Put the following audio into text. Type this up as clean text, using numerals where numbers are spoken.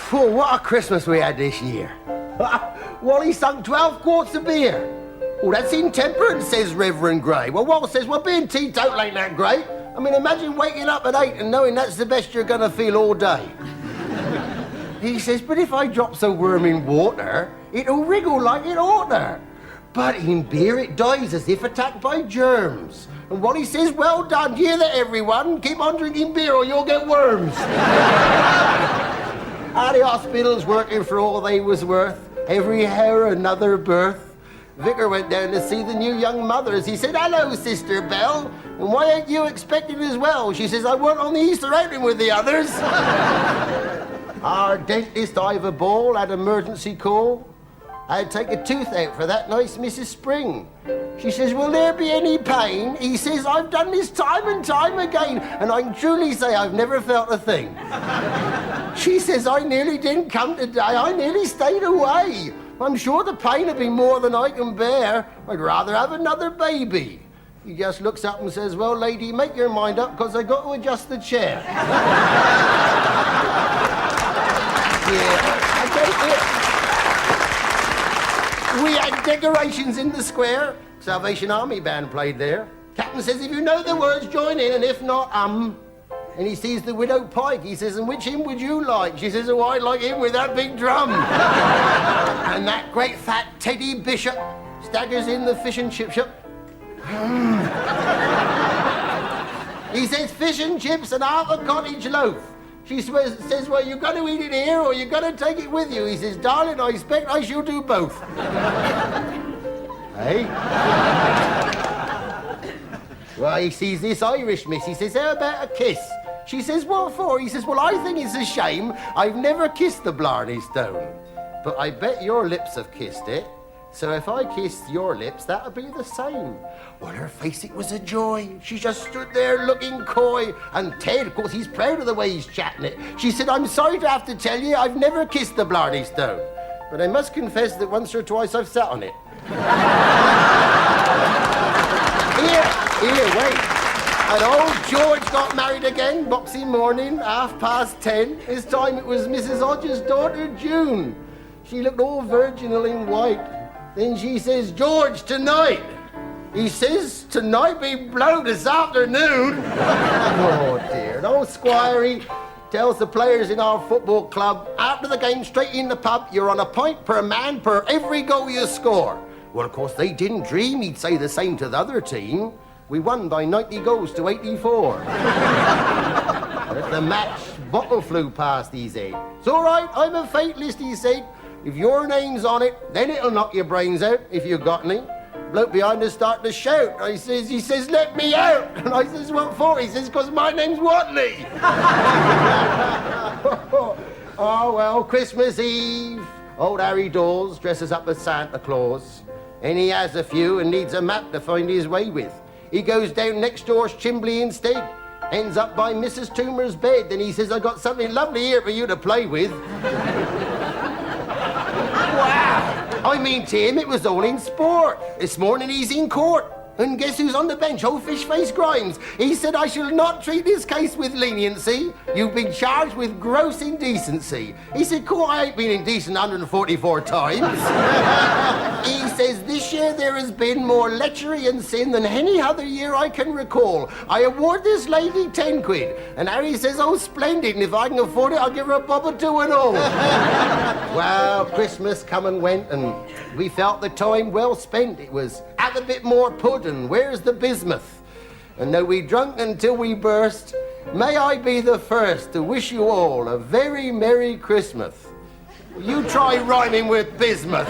Phew, what a Christmas we had this year. Wally sunk 12 quarts of beer. Oh, that's intemperance, says Reverend Gray. Well, Walt says, well, being teetotal ain't that great. I mean, imagine waking up at 8 and knowing that's the best you're going to feel all day. He says, but if I drop some worm in water, it'll wriggle like it oughter. But in beer it dies as if attacked by germs. And Wally says, well done, hear that everyone, keep on drinking beer or you'll get worms. At the hospitals working for all they was worth, every hair another birth. Vicar went down to see the new young mothers. He said, hello, Sister Belle, and why ain't you expecting as well? She says, I weren't on the Easter outing with the others. Our dentist, Ivor Ball, had emergency call. I had to take a tooth out for that nice Mrs. Spring. She says, will there be any pain? He says, I've done this time and time again, and I can truly say I've never felt a thing. She says, I nearly didn't come today. I nearly stayed away. I'm sure the pain will be more than I can bear. I'd rather have another baby. He just looks up and says, well, lady, make your mind up, because I got to adjust the chair. Yeah, I take it. We had decorations in the square. Salvation Army band played there. Captain says, if you know the words, join in, and if not, And he sees the widow Pike. He says, and which hymn would you like? She says, oh, I'd like him with that big drum. And that great fat Teddy Bishop staggers in the fish and chip shop. He says, fish and chips and half a cottage loaf. She says, well, you got to eat it here or you got to take it with you. He says, darling, I expect I shall do both. Hey? Well, he sees this Irish miss. He says, how about a kiss? She says, what for? He says, well, I think it's a shame. I've never kissed the Blarney Stone. But I bet your lips have kissed it. So if I kissed your lips, that'd be the same. Well, her face, it was a joy. She just stood there looking coy. And Ted, of course, he's proud of the way he's chatting it. She said, I'm sorry to have to tell you, I've never kissed the Blarney Stone. But I must confess that once or twice I've sat on it. Here, wait. And old George got married again, Boxing morning, 10:30. This time it was Mrs. Hodges' daughter, June. She looked all virginal in white. Then she says, George, tonight. He says, tonight be blowed this afternoon. Oh, dear. And old Squire, he tells the players in our football club, after the game, straight in the pub, you're on a point per man per every goal you score. Well, of course, they didn't dream he'd say the same to the other team. We won by 90 goals to 84. At the match, bottle flew past, he said. It's all right, I'm a fatalist, he said. If your name's on it, then it'll knock your brains out, if you've got any. Bloke behind us started to shout. He says, let me out. And I says, what for? He says, because my name's Watley. Oh, well, Christmas Eve. Old Harry Dawes dresses up as Santa Claus. And he has a few and needs a map to find his way with. He goes down next door's chimbley instead. Ends up by Mrs. Toomer's bed. And he says, I got something lovely here for you to play with. Wow! I mean, Tim, it was all in sport. This morning he's in court. And guess who's on the bench? Old Fish-Face Grimes. He said, I shall not treat this case with leniency. You've been charged with gross indecency. He said, court, I ain't been indecent 144 times. He says, this year there has been more lechery and sin than any other year I can recall. I award this lady 10 quid. And Harry says, oh, splendid, and if I can afford it, I'll give her a bob or two and all. Well, Christmas come and went, and we felt the time well spent. It was, have a bit more pudding, where's the bismuth? And though we drunk until we burst, may I be the first to wish you all a very Merry Christmas. You try rhyming with bismuth.